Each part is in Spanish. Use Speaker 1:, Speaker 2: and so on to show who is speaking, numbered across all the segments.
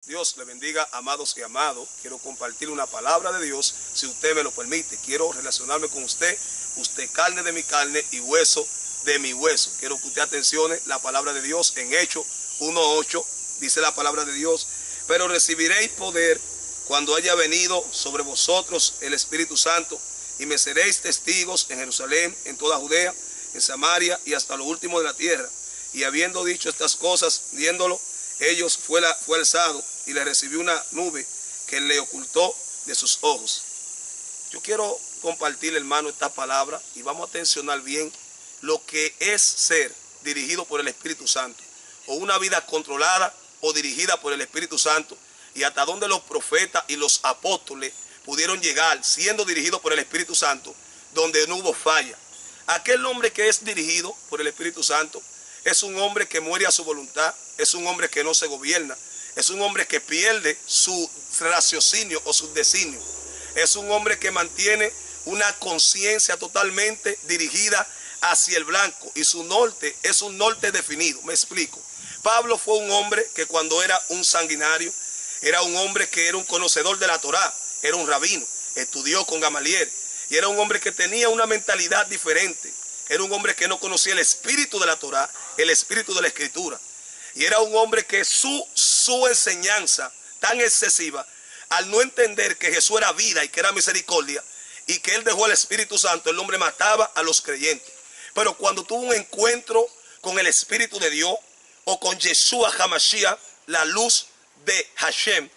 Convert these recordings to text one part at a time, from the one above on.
Speaker 1: Dios le bendiga, amados y amados. Quiero compartir una palabra de Dios, si usted me lo permite. Quiero relacionarme con usted carne de mi carne y hueso de mi hueso. Quiero que usted atencione la palabra de Dios en Hechos 1:8. Dice la palabra de Dios: pero recibiréis poder cuando haya venido sobre vosotros el Espíritu Santo, y me seréis testigos en Jerusalén, en toda Judea, en Samaria y hasta lo último de la tierra. Y habiendo dicho estas cosas, viéndolo, ellos fue alzado y le recibió una nube que le ocultó de sus ojos. Yo quiero compartir, hermano, esta palabra y vamos a atencionar bien lo que es ser dirigido por el Espíritu Santo, o una vida controlada o dirigida por el Espíritu Santo, y hasta dónde los profetas y los apóstoles pudieron llegar siendo dirigidos por el Espíritu Santo, donde no hubo falla. Aquel hombre que es dirigido por el Espíritu Santo es un hombre que muere a su voluntad, es un hombre que no se gobierna, es un hombre que pierde su raciocinio o su designio, es un hombre que mantiene una conciencia totalmente dirigida hacia el blanco, y su norte es un norte definido. Me explico. Pablo fue un hombre que cuando era un sanguinario, era un hombre que era un conocedor de la Torá, era un rabino, estudió con Gamaliel, y era un hombre que tenía una mentalidad diferente. Era un hombre que no conocía el espíritu de la Torá, el espíritu de la Escritura. Y era un hombre que su enseñanza tan excesiva, al no entender que Jesús era vida y que era misericordia, y que Él dejó al Espíritu Santo, el hombre mataba a los creyentes. Pero cuando tuvo un encuentro con el Espíritu de Dios, o con Yeshua HaMashiach, la luz de Hashem,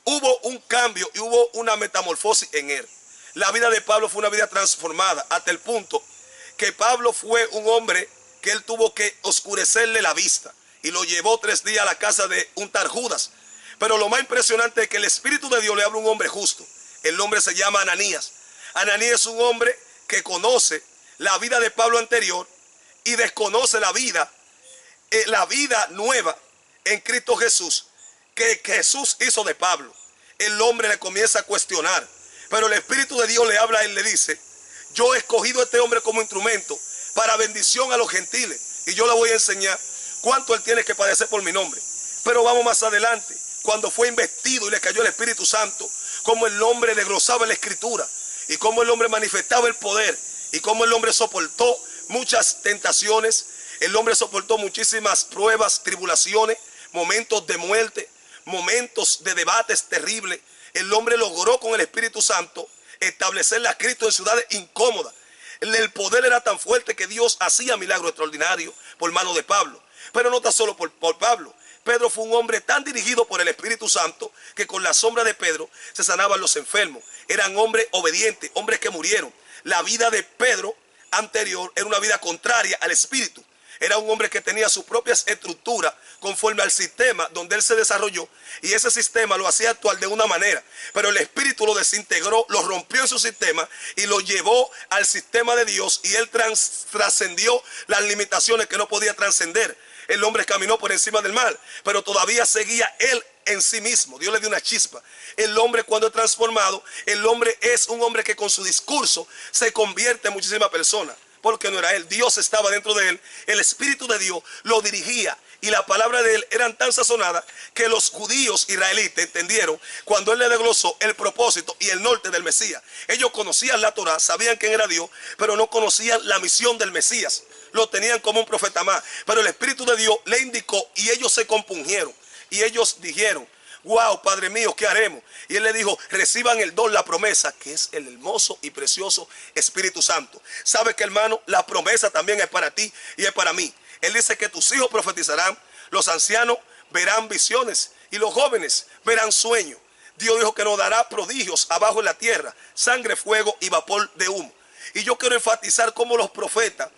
Speaker 1: hubo un cambio y hubo una metamorfosis en él. La vida de Pablo fue una vida transformada, hasta el punto que Pablo fue un hombre que él tuvo que oscurecerle la vista, y lo llevó 3 días a la casa de un tal Judas. Pero lo más impresionante es que el Espíritu de Dios le habla a un hombre justo. El hombre se llama Ananías. Ananías es un hombre que conoce la vida de Pablo anterior y desconoce la vida nueva en Cristo Jesús que Jesús hizo de Pablo. El hombre le comienza a cuestionar, pero el Espíritu de Dios le habla y le dice: yo he escogido a este hombre como instrumento para bendición a los gentiles, y yo le voy a enseñar cuánto él tiene que padecer por mi nombre. Pero vamos más adelante, cuando fue investido y le cayó el Espíritu Santo, cómo el hombre desglosaba la Escritura, y cómo el hombre manifestaba el poder, y cómo el hombre soportó muchas tentaciones, el hombre soportó muchísimas pruebas, tribulaciones, momentos de muerte, momentos de debates terribles. El hombre logró con el Espíritu Santo establecer a Cristo en ciudades incómodas. El poder era tan fuerte que Dios hacía milagros extraordinarios por mano de Pablo. Pero no tan solo por Pablo. Pedro fue un hombre tan dirigido por el Espíritu Santo que con la sombra de Pedro se sanaban los enfermos. Eran hombres obedientes, hombres que murieron. La vida de Pedro anterior era una vida contraria al Espíritu. Era un hombre que tenía sus propias estructuras conforme al sistema donde él se desarrolló, y ese sistema lo hacía actuar de una manera, pero el Espíritu lo desintegró, lo rompió en su sistema y lo llevó al sistema de Dios, y él trascendió las limitaciones que no podía trascender. El hombre caminó por encima del mal, pero todavía seguía él en sí mismo. Dios le dio una chispa. El hombre, cuando es transformado, el hombre es un hombre que con su discurso se convierte en muchísimas personas. Porque no era él, Dios estaba dentro de él, el Espíritu de Dios lo dirigía, y la palabra de él eran tan sazonadas que los judíos israelitas entendieron cuando él le desglosó el propósito y el norte del Mesías. Ellos conocían la Torá, sabían quién era Dios, pero no conocían la misión del Mesías. Lo tenían como un profeta más, pero el Espíritu de Dios le indicó, y ellos se compungieron, y ellos dijeron: wow, Padre mío, ¿qué haremos? Y él le dijo: reciban el don, la promesa, que es el hermoso y precioso Espíritu Santo. ¿Sabe que, hermano? La promesa también es para ti y es para mí. Él dice que tus hijos profetizarán, los ancianos verán visiones y los jóvenes verán sueños. Dios dijo que nos dará prodigios abajo en la tierra, sangre, fuego y vapor de humo. Y yo quiero enfatizar cómo los profetas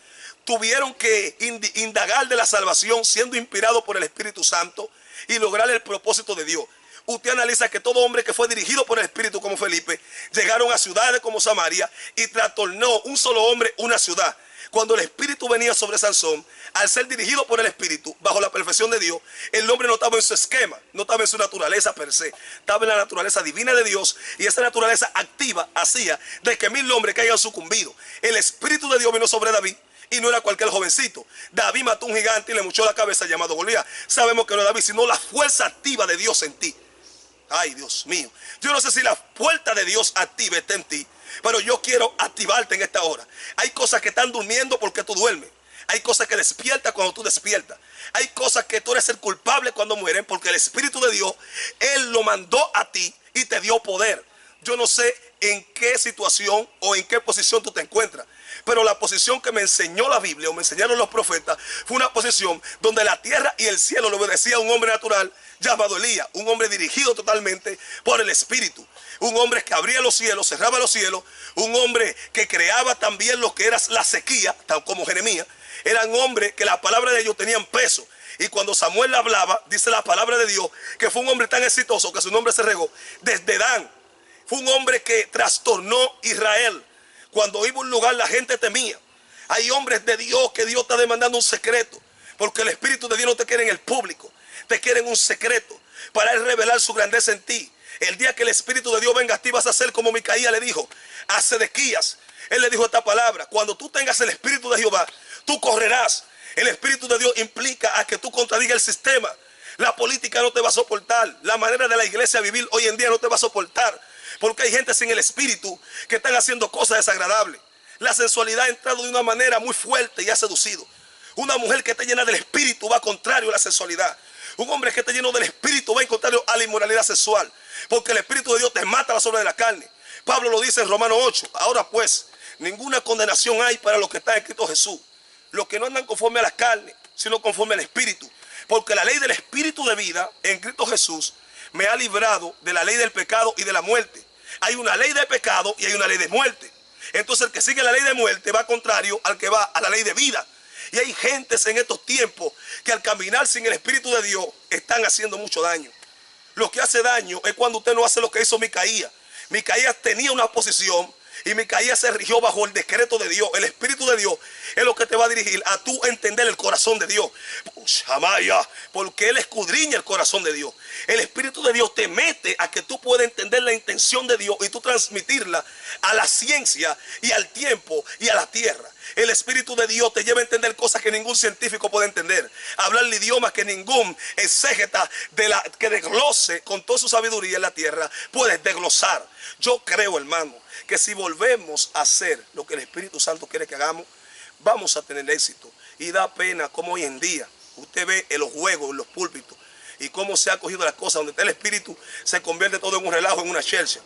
Speaker 1: tuvieron que indagar de la salvación siendo inspirados por el Espíritu Santo y lograr el propósito de Dios. Usted analiza que todo hombre que fue dirigido por el Espíritu, como Felipe, llegaron a ciudades como Samaria y trastornó un solo hombre una ciudad. Cuando el Espíritu venía sobre Sansón, al ser dirigido por el Espíritu, bajo la perfección de Dios, el hombre no estaba en su esquema, no estaba en su naturaleza per se, estaba en la naturaleza divina de Dios, y esa naturaleza activa hacía de que 1000 hombres que hayan sucumbido. El Espíritu de Dios vino sobre David, Y no era cualquier jovencito. David mató a un gigante y le mochó la cabeza llamado Goliat. Sabemos que no es David, sino la fuerza activa de Dios en ti. Ay, Dios mío. Yo no sé si la puerta de Dios activa está en ti, pero yo quiero activarte en esta hora. Hay cosas que están durmiendo porque tú duermes. Hay cosas que despiertan cuando tú despiertas. Hay cosas que tú eres el culpable cuando mueren, porque el Espíritu de Dios, Él lo mandó a ti y te dio poder. Yo no sé en qué situación o en qué posición tú te encuentras, pero la posición que me enseñó la Biblia o me enseñaron los profetas fue una posición donde la tierra y el cielo le obedecía a un hombre natural llamado Elías, un hombre dirigido totalmente por el Espíritu, un hombre que abría los cielos, cerraba los cielos, un hombre que creaba también lo que era la sequía, tal como Jeremías. Eran hombres que la palabra de ellos tenían peso. Y cuando Samuel hablaba, dice la palabra de Dios, que fue un hombre tan exitoso que su nombre se regó desde Dan. Fue un hombre que trastornó Israel. Cuando iba a un lugar la gente temía. Hay hombres de Dios que Dios está demandando un secreto, porque el Espíritu de Dios no te quiere en el público, te quiere en un secreto para Él revelar su grandeza en ti. El día que el Espíritu de Dios venga a ti vas a ser como Micaías le dijo a Sedequías. Él le dijo esta palabra: cuando tú tengas el Espíritu de Jehová, tú correrás. El Espíritu de Dios implica a que tú contradigas el sistema. La política no te va a soportar. La manera de la iglesia vivir hoy en día no te va a soportar. Porque hay gente sin el Espíritu que están haciendo cosas desagradables. La sensualidad ha entrado de una manera muy fuerte y ha seducido. Una mujer que esté llena del Espíritu va contrario a la sensualidad. Un hombre que esté lleno del Espíritu va en contrario a la inmoralidad sexual. Porque el Espíritu de Dios te mata las obras de la carne. Pablo lo dice en Romanos 8. Ahora pues, ninguna condenación hay para los que están en Cristo Jesús. Los que no andan conforme a la carne, sino conforme al Espíritu. Porque la ley del Espíritu de vida en Cristo Jesús me ha librado de la ley del pecado y de la muerte. Hay una ley de pecado y hay una ley de muerte. Entonces el que sigue la ley de muerte va contrario al que va a la ley de vida. Y hay gentes en estos tiempos que al caminar sin el Espíritu de Dios están haciendo mucho daño. Lo que hace daño es cuando usted no hace lo que hizo Micaías. Micaías tenía una posición y Micaías se rigió bajo el decreto de Dios. El Espíritu de Dios es lo que te va a dirigir a tú entender el corazón de Dios. Porque Él escudriña el corazón de Dios. El Espíritu de Dios te mete a que tú puedas entender la intención de Dios y tú transmitirla a la ciencia y al tiempo y a la tierra. El Espíritu de Dios te lleva a entender cosas que ningún científico puede entender. Hablar el idioma que ningún exégeta que desglose con toda su sabiduría en la tierra puede desglosar. Yo creo, hermano, que si volvemos a hacer lo que el Espíritu Santo quiere que hagamos, vamos a tener éxito. Y da pena como hoy en día usted ve en los juegos, en los púlpitos, y cómo se ha cogido las cosas. Donde está el Espíritu se convierte todo en un relajo, en una chelcha.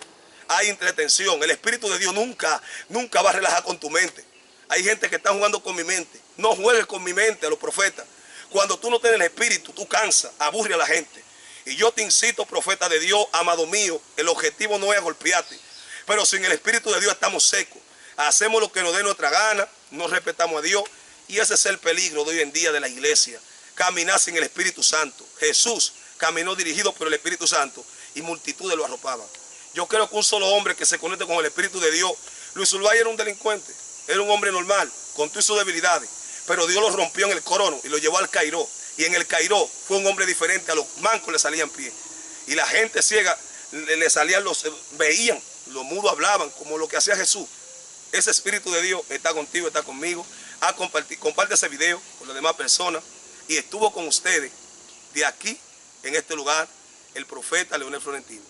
Speaker 1: Hay entretención. El Espíritu de Dios nunca va a relajar con tu mente. Hay gente que está jugando con mi mente. No juegues con mi mente a los profetas. Cuando tú no tienes el Espíritu, tú cansas, aburre a la gente. Y yo te incito, profeta de Dios, amado mío, el objetivo no es golpearte. Pero sin el Espíritu de Dios estamos secos. Hacemos lo que nos dé nuestra gana, no respetamos a Dios. Y ese es el peligro de hoy en día de la iglesia. Caminar sin el Espíritu Santo. Jesús caminó dirigido por el Espíritu Santo y multitudes lo arropaban. Yo creo que un solo hombre que se conecte con el Espíritu de Dios. Luis Urbay era un delincuente. Era un hombre normal, con todas sus debilidades. Pero Dios lo rompió en el Corono y lo llevó al Cairo. Y en el Cairo fue un hombre diferente. A los mancos le salían pies. Y la gente ciega le salían veían, los mudos hablaban, como lo que hacía Jesús. Ese Espíritu de Dios está contigo, está conmigo. Comparte ese video con las demás personas. Y estuvo con ustedes de aquí, en este lugar, el profeta Leonel Florentino.